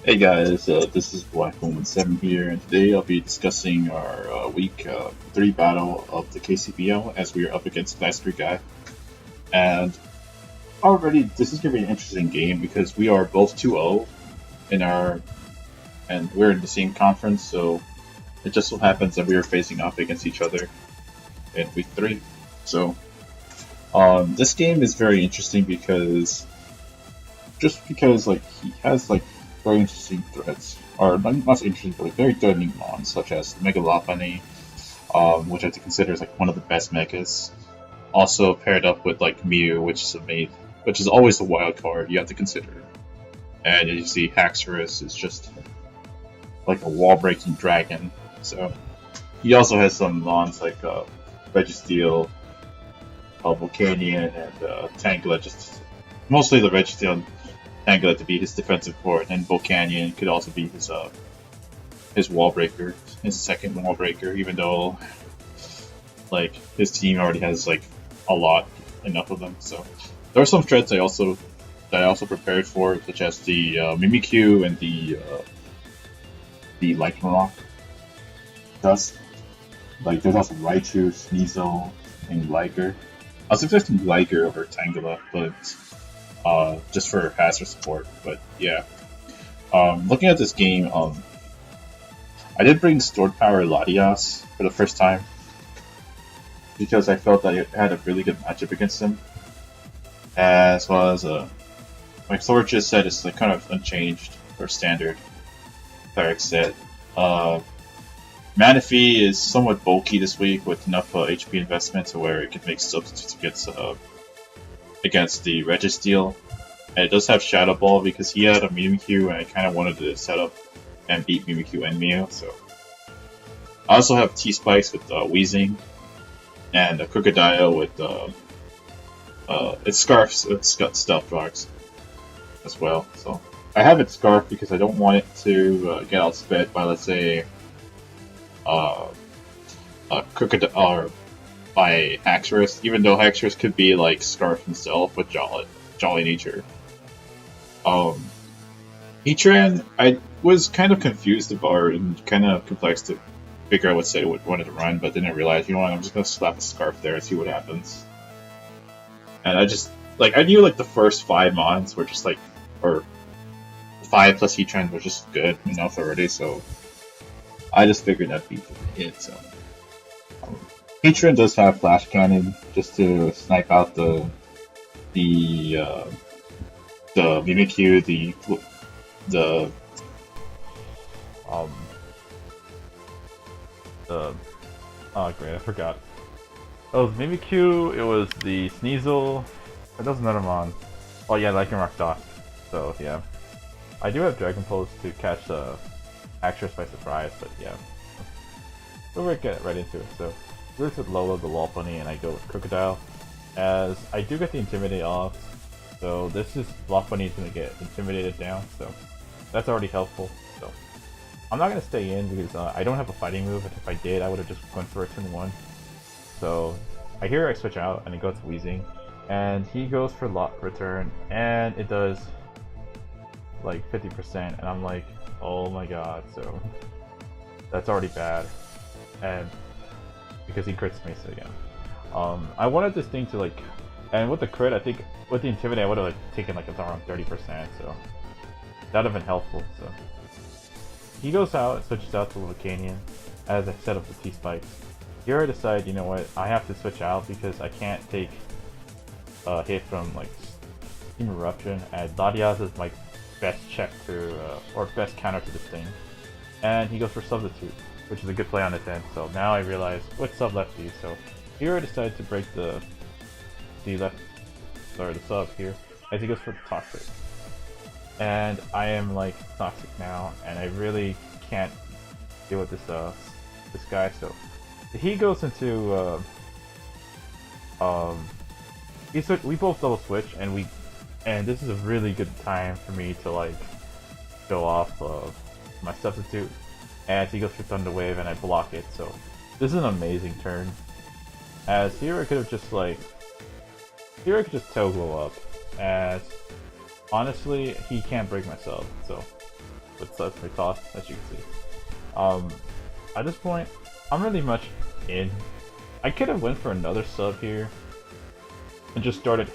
Hey guys, this is Black Woman 7 here, and today I'll be discussing our week 3 battle of the KCBL as we are up against thegliscoryguy. And already, this is going to be an interesting game because we are both 2-0 in our, and we're in the same conference, so it just so happens that we are facing off against each other in week 3. So, this game is very interesting because like he has like very interesting threats, or not so interesting, but like, very threatening mons such as Mega Lopunny, which I have to consider is like one of the best megas. Also paired up with like Mew, which is always a wild card you have to consider. And you see Haxorus is just like a wall breaking dragon. So he also has some mons like Registeel, Volcanion, and Tangela. Just mostly the Registeel Tangela to be his defensive core, and Volcanion could also be his wall breaker, his second wall breaker. Even though like his team already has like enough of them. So there are some threats I also prepared for, such as the Mimikyu and the Lightning Rock. Thus, like there's also Raichu, Sneasel, and Liger. I was expecting Liger over Tangela, but just for hazard support. But yeah, looking at this game, I did bring Stored Power Latias for the first time because I felt that it had a really good matchup against him, as well as like Thor just said, it's like kind of unchanged or standard cleric set. Manaphy is somewhat bulky this week with enough HP investment to where it can make substitutes against the Registeel. And it does have Shadow Ball because he had a Mimikyu, and I kind of wanted to set up and beat Mimikyu and Mew. So I also have T-Spikes with Weezing, and a Crocodile with its Scarfs with Stealth Dogs as well. So I have its Scarf because I don't want it to get outsped by, let's say, Crocodile or by Haxorus, even though Haxorus could be like Scarf himself with Jolly Nature. Heatran, I was kind of confused about and kind of complex to figure out what set I wanted to run, but then I realized, you know what, I'm just gonna slap a Scarf there and see what happens. And I knew like the first 5 mons were just like, or 5 plus Heatran was just good enough already, so I just figured that'd be it. So Heatran does have Flash Cannon just to snipe out the Mimikyu, the Um, the oh great, I forgot. Oh, it was Mimikyu. It was the Sneasel. That was another mon. Oh yeah, Lycanroc Dock. So yeah, I do have Dragon Pulse to catch the Haxorus by surprise, but yeah, we'll get right into it. So this with Lola the Lopunny, and I go with Crocodile, as I do get the Intimidate off. So this is Lopunny is gonna get intimidated down. So that's already helpful. So I'm not gonna stay in because I don't have a fighting move, and if I did, I would have just gone for a 2-1. So I switch out, and it goes to Weezing, and he goes for Lock Return, and it does like 50%, and I'm like, oh my god, so that's already bad, and because he crits me, so yeah. I wanted this thing to like, and with the crit, I think with the Intimidate, I would have like taken like around 30%, so that would have been helpful. So he goes out, switches out to Volcanion, as I set up the T-Spikes. Here I decide, you know what, I have to switch out because I can't take a hit from like Steam Eruption, and Latias is my best check to, or best counter to this thing. And he goes for Substitute, which is a good play on his end. So now I realize what sub lefty. So here I decide to break the sub here, as he goes for the Toxic. And I am like Toxic now, and I really can't deal with this guy. So he goes into we both double switch, and this is a really good time for me to like show off my substitute, as he goes for Thunder Wave and I block it. So this is an amazing turn, as here I could have just Tail Glow up, as honestly he can't break my sub. So with Sesame Toss, as you can see. At this point, I'm really much in. I could have went for another sub here and just started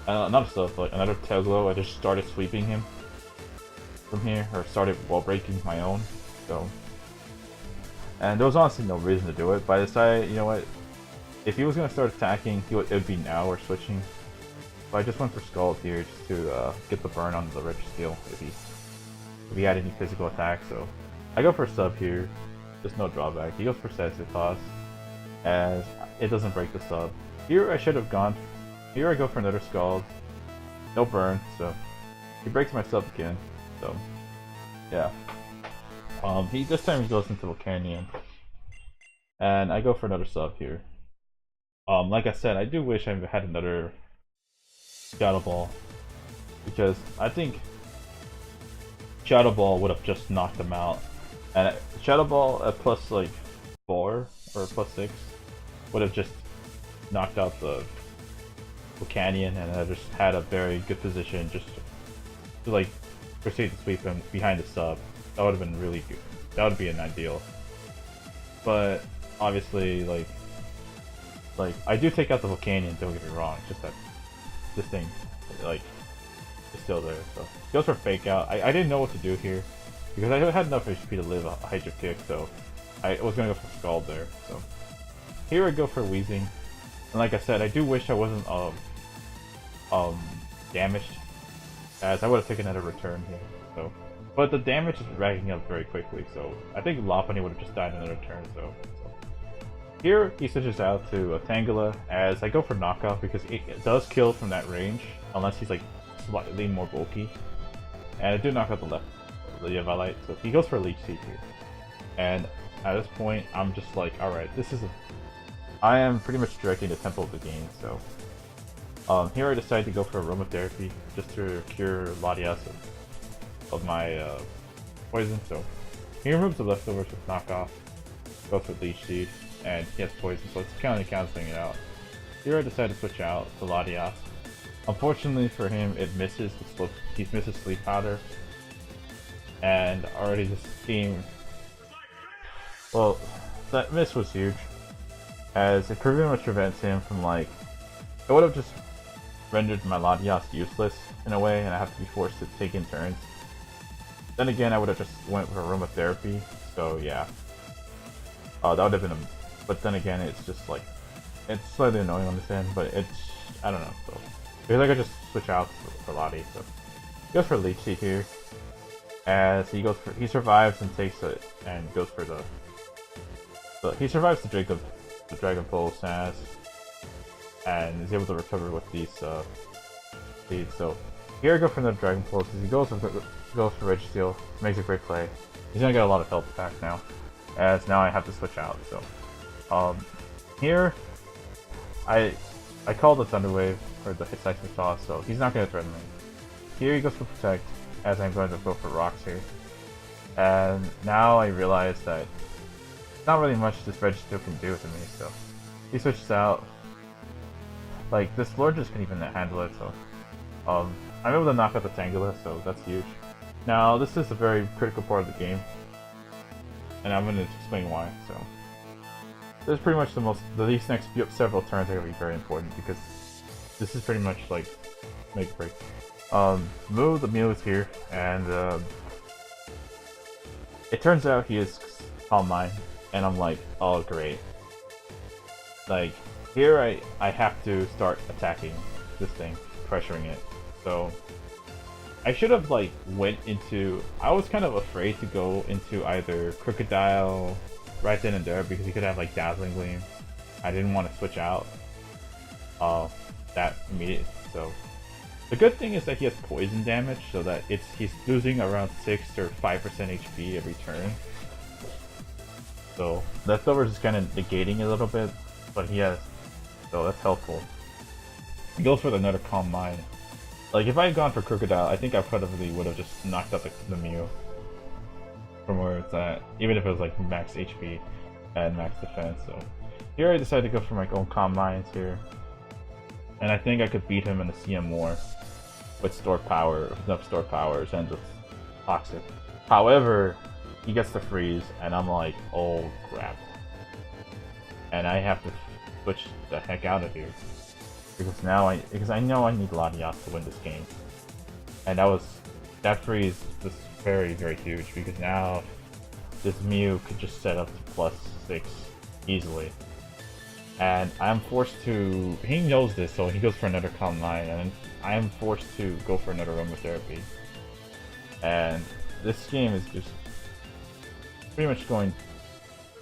not a sub, but another Tailglow. I just started sweeping him from here, or started wall breaking my own. So, and there was honestly no reason to do it. But I decided, you know what? If he was gonna start attacking, it would be now or switching. So I just went for Scald here just to get the burn on the Registeel if he had any physical attack. So I go for a sub here. There's no drawback. He goes for Sensitive Toss, as it doesn't break the sub. Here I should have gone. Here I go for another Scald. No burn, so he breaks my sub again. So yeah. This time he goes into Volcanion, and I go for another sub here. Like I said, I do wish I had another Shadow Ball, because I think Shadow Ball would have just knocked him out. And Shadow Ball at plus like 4 or plus 6 would have just knocked out the Volcanion, and I just had a very good position just to like proceed to sweep him behind the sub. That would have been really good. That would be an ideal. But obviously, like I do take out the Volcanion. Don't get me wrong. It's just that this thing, like, is still there. So he goes for Fake Out. I didn't know what to do here because I had enough HP to live a Hydro Kick, so I was gonna go for Scald there. So here I go for Wheezing, and like I said, I do wish I wasn't damaged, as I would have taken another return here. So, but the damage is racking up very quickly, so I think Lopunny would have just died in another turn. So here he switches out to a Tangela, as I go for Knockoff because it does kill from that range, unless he's like slightly more bulky. And I do knock out the Eviolite, so he goes for Leech Seed here. And at this point, I'm just like, alright, I am pretty much directing the tempo of the game, so here I decide to go for Aromatherapy just to cure Latias of my poison. So he removes the leftovers with Knockoff, goes for Leech Seed, and he has poison, so it's kind of canceling it out. Here I decide to switch out to Latias. Unfortunately for him, it misses he misses Sleep Powder, and already this game, well, that miss was huge, as it pretty much prevents him from, like, it would have just rendered my Latias useless in a way, and I have to be forced to take in turns. Then again, I would have just went for Aromatherapy, so yeah. That would have been but then again, it's just like, it's slightly annoying on this end, but it's, I don't know, so. Because I could just switch out for Lottie, so. He goes for Leech Seed here, as he survives and takes it, and goes for he survives the Dragon Pulse, and is able to recover with these seeds. So here I go for another Dragon Pulse, as he goes for Registeel, makes a great play. He's gonna get a lot of health back now, as now I have to switch out. So here I call the Thunder Wave for the Seismic Toss, so he's not gonna threaten me. Here he goes for Protect, as I'm going to go for Rocks here. And now I realize that not really much this Registeel can do to me, so he switches out. Like, this Florges can even handle it, so I'm able to knock out the Tangela, so that's huge. Now, this is a very critical part of the game, and I'm going to explain why. So this is pretty much these next several turns are going to be very important, because this is pretty much like make or break. Move the Mew is here, and it turns out he is Calm Mind, and I'm like, oh great. Like, here I have to start attacking this thing, pressuring it. So I should have like I was kind of afraid to go into either Crocodile right then and there, because he could have like Dazzling Gleam. I didn't want to switch out that immediate. So the good thing is that he has poison damage, so that he's losing around 6 or 5% HP every turn. So leftovers is kind of negating a little bit, but he has, so that's helpful. He goes for another Calm Mind. Like, if I had gone for Crocodile, I think I probably would have just knocked out the Mew from where it's at, even if it was like max HP and max defense. So here I decided to go for my own Calm Minds here, and I think I could beat him in the CM War with enough stored powers, and toxic. However, he gets the freeze, and I'm like, oh crap. And I have to switch the heck out of here. Because I know I need Latias to win this game. And that freeze was very, very huge, because now this Mew could just set up to +6 easily. And I'm forced to... He knows this, so he goes for another Calm 9, and I am forced to go for another Aromatherapy. And this game is just pretty much going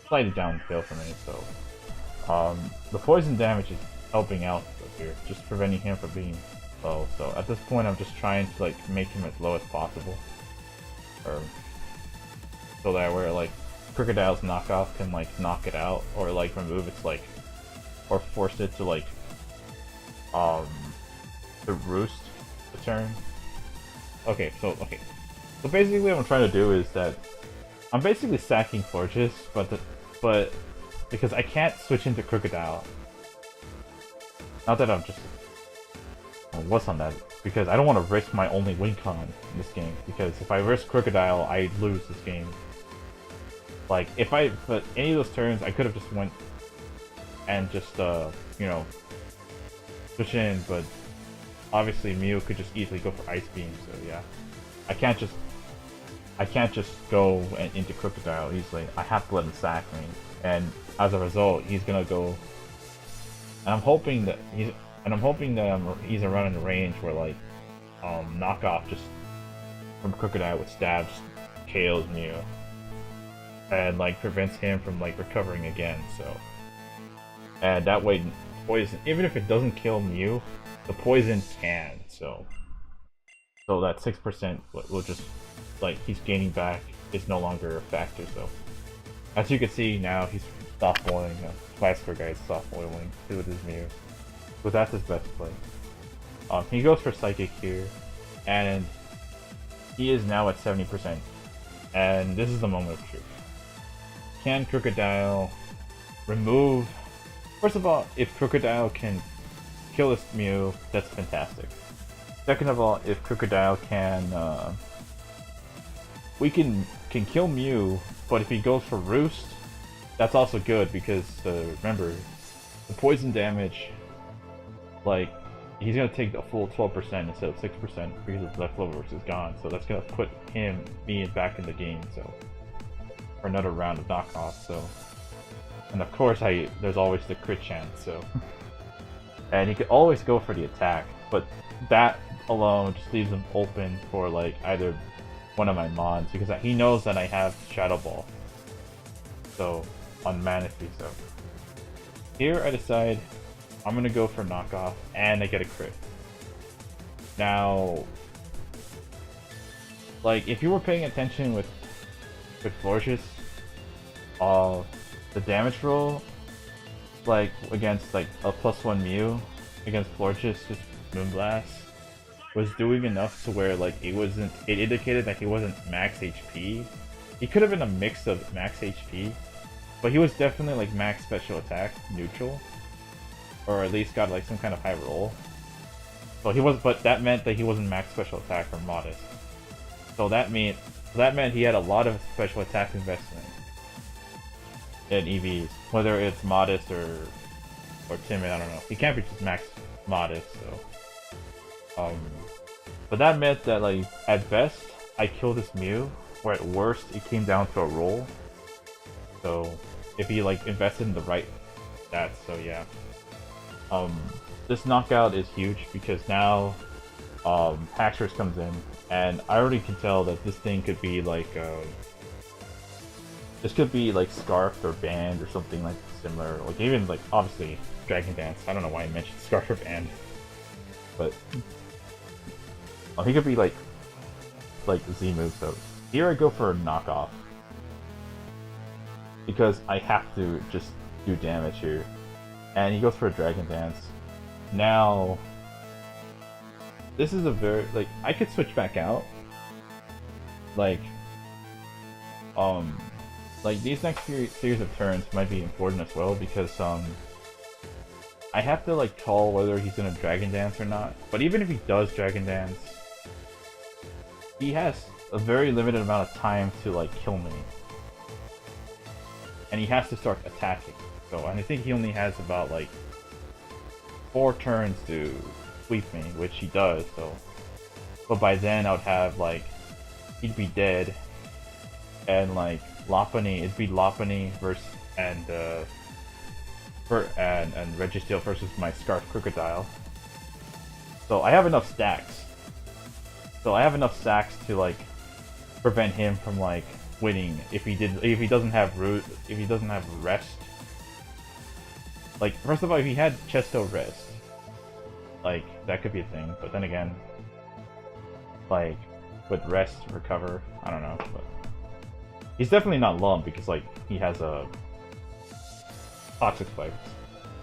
slightly downhill for me, so... the poison damage is helping out here, just preventing him from being low. So at this point I'm just trying to like make him as low as possible. Or so that where like Crocodile's knockoff can like knock it out, or like remove its like, or force it to like to roost the turn. Okay, so basically what I'm trying to do is that I'm basically sacking Florges, but because I can't switch into Crocodile. Not that I'm just what's on that, because I don't want to risk my only win con in this game, because if I risk Crocodile, I lose this game. Like, but any of those turns, I could have just went and just, you know, switch in, but obviously Mew could just easily go for Ice Beam, so yeah. I can't just go into Crocodile easily. I have to let him sack me, and as a result, he's gonna go. And I'm hoping that he's around in the range where like knockoff just from Crocodile with stab just KOs Mew and like prevents him from like recovering again. So, and that way poison, even if it doesn't kill Mew, the poison can. So that 6% will just like he's gaining back is no longer a factor. So as you can see now, he's soft boiling. Thegliscoryguy is soft boiling with his Mew. So that's his best play. He goes for Psychic here, and he is now at 70%. And this is the moment of truth. Can Crocodile remove... First of all, if Crocodile can kill this Mew, that's fantastic. Second of all, if Crocodile can... we can kill Mew, but if he goes for Roost, that's also good, because remember, the poison damage, like, he's gonna take the full 12% instead of 6% because his leftovers is gone, so that's gonna put me back in the game, so, for another round of knockoff, so, and of course there's always the crit chance, so, and he could always go for the attack, but that alone just leaves him open for, like, either one of my mons, because he knows that I have Shadow Ball, so, on Manaphy, so. Here I decide I'm gonna go for knockoff, and I get a crit. Now, like, if you were paying attention with Florges, the damage roll, like, against, like, a +1 Mew, against Florges, just Moonblast, was doing enough to where, like, it indicated that he wasn't max HP. He could have been a mix of max HP, but he was definitely like max special attack, neutral, or at least got like some kind of high roll. So he was, but that meant that he wasn't max special attack or modest. So that meant he had a lot of special attack investment in EVs, whether it's modest or timid. I don't know. He can't be just max modest. So, but that meant that like at best I killed this Mew, or at worst it came down to a roll. So if he like invested in the right stats, so yeah. This knockout is huge because now Haxorus comes in, and I already can tell that this thing could be like this could be like scarfed or banned or something like similar. Like even like obviously Dragon Dance. I don't know why I mentioned scarf or banned, but he could be like Z move. So here I go for a knockoff, because I have to just do damage here. And he goes for a Dragon Dance. Now, this is a very, like, I could switch back out. Like these next series of turns might be important as well, because, I have to, like, call whether he's gonna Dragon Dance or not. But even if he does Dragon Dance, he has a very limited amount of time to like kill me, and he has to start attacking. So, and I think he only has about like 4 turns to sweep me, which he does. So, but by then I would have like he'd be dead, and like Lopunny, it'd be Lopunny versus and Registeel versus my Scarf Crocodile. So I have enough stacks. So I have enough stacks to like prevent him from like winning if he doesn't have rest. Like first of all, if he had Chesto rest, like that could be a thing. But then again, like with rest recover, I don't know. But he's definitely not Lum because like he has a Toxic Spike.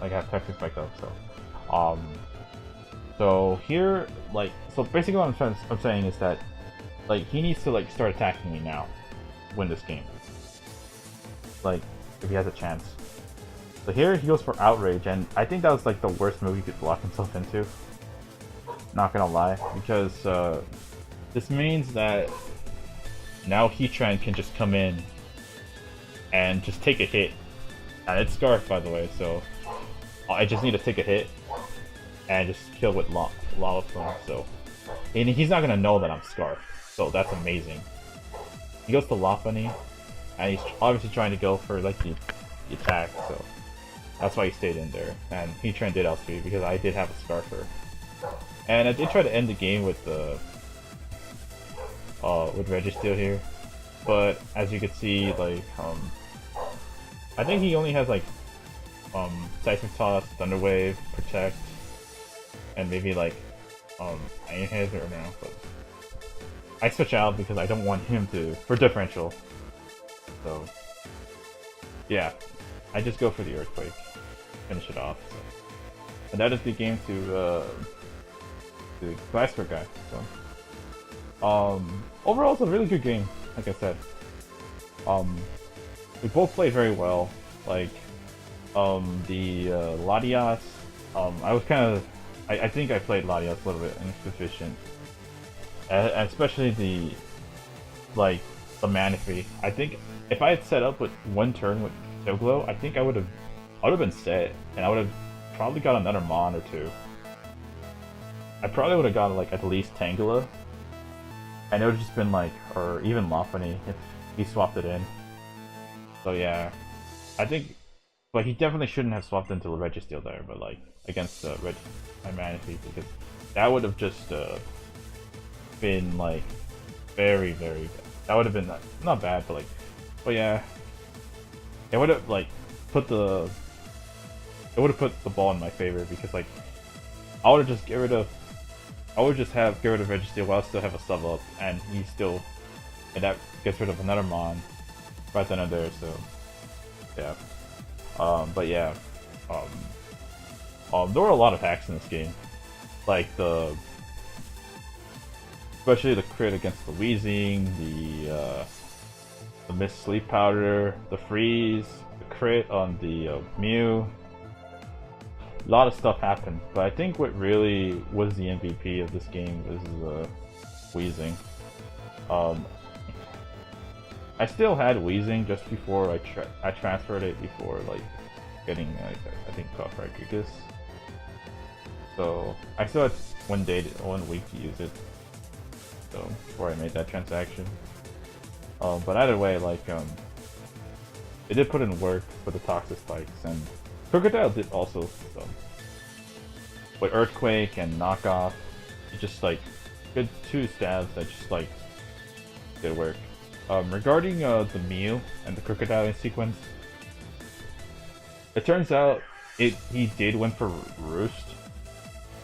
Like I have Toxic Spike up, so so here, like, so basically what I'm saying is that, like, he needs to, like, start attacking me now, win this game. Like, if he has a chance. So here, he goes for Outrage, and I think that was, like, the worst move he could block himself into. Not gonna lie, because, this means that now Heatran can just come in and just take a hit. And it's Scarf, by the way, so I just need to take a hit and just kill with Lopunny, so... And he's not gonna know that I'm Scarf, so that's amazing. He goes to Lopunny, and he's obviously trying to go for, like, the attack, so... That's why he stayed in there, and Heatran did outspeed, because I did have a Scarfer. And I did try to end the game with the... with Registeel here, but as you can see, like, I think he only has, like, Seismic Toss, Thunder Wave, Protect, and maybe like Iron Head or no, but I switch out because I don't want him to for differential. So yeah, I just go for the Earthquake, finish it off. So. And that is the game to the thegliscoryguy. So overall, it's a really good game. Like I said, we both played very well. Like the Latias, I was kind of. I think I played Latias a little bit insufficient, especially the Manaphy. I think if I had set up with 1 turn with Doglow, I think I would have been set, and I would have probably got another Mon or 2. I probably would have got like at least Tangela, and it would have just been like, or even Lopunny if he swapped it in. So yeah, I think, but he definitely shouldn't have swapped into Registeel there, but like against my Manaphy, because that would have just been like very bad. That would have been not bad, but like, but yeah, it would have like put the ball in my favor, because like I would have just get rid of Registeel while I still have a sub up, and that gets rid of another Mon right then and there. So yeah, but yeah, there were a lot of hacks in this game, like especially the crit against the Weezing, the Mist Sleep Powder, the Freeze, the crit on the Mew. A lot of stuff happened, but I think what really was the MVP of this game was Weezing. I still had Weezing just before I transferred it before like getting I think Rodriguez. So I still had 1 week to use it. So before I made that transaction. But either way, like it did put in work for the Toxic Spikes, and Crocodile did also. So with Earthquake and Knockoff, it just like good 2 stabs that just like did work. Regarding the Mew and the Crocodile sequence, it turns out he did win for Roost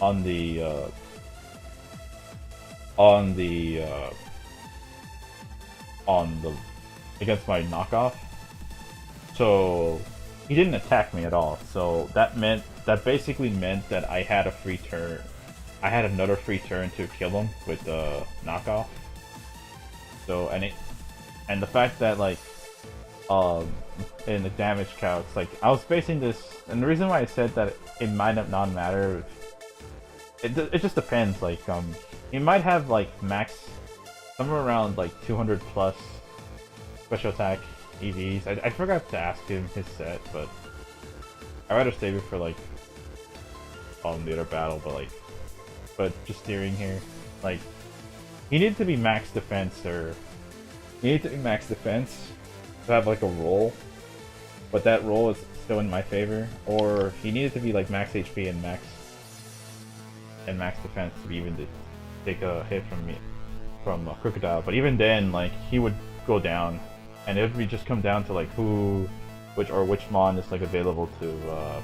on the against my Knockoff. So he didn't attack me at all. So that basically meant that I had a free turn. I had another free turn to kill him with the Knockoff. So and the fact that like in the damage calcs, like I was facing this, and the reason why I said that it might have not mattered, it just depends. Like you might have like max somewhere around like 200 plus special attack EVs. I forgot to ask him his set, but I'd rather save it for like the other battle. But just steering here, like he needed to be max defense to have like a roll, but that roll is still in my favor. Or he needed to be like max HP and max defense to be even to take a hit from Crocodile. But even then, like he would go down, and it would just come down to like which mon is like available to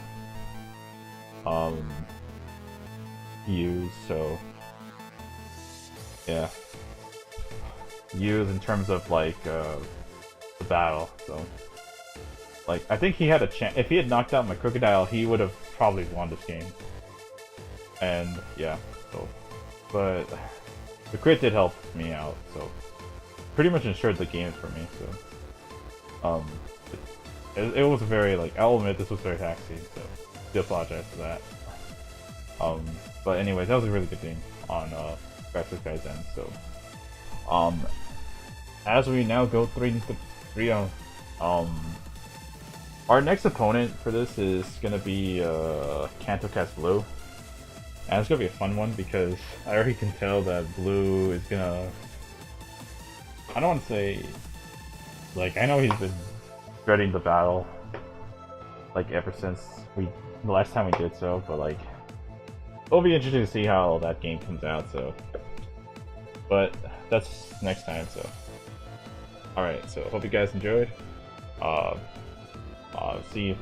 use. So yeah, use in terms of like the battle. So like I think he had a chance. If he had knocked out my Crocodile, he would have probably won this game. And yeah, so but the crit did help me out, so pretty much ensured the game for me. So it was very like, I'll admit this was very taxing, so I do apologize for that. But anyways, that was a really good game on Graphics Guy's end. So as we now go 3-0, our next opponent for this is gonna be Cantocast Blue. And it's gonna be a fun one because I already can tell that Blue is gonna, I don't want to say, like, I know he's been dreading the battle like ever since the last time we did so, but like it'll be interesting to see how that game comes out. So, but that's next time. So, all right. So hope you guys enjoyed. See you.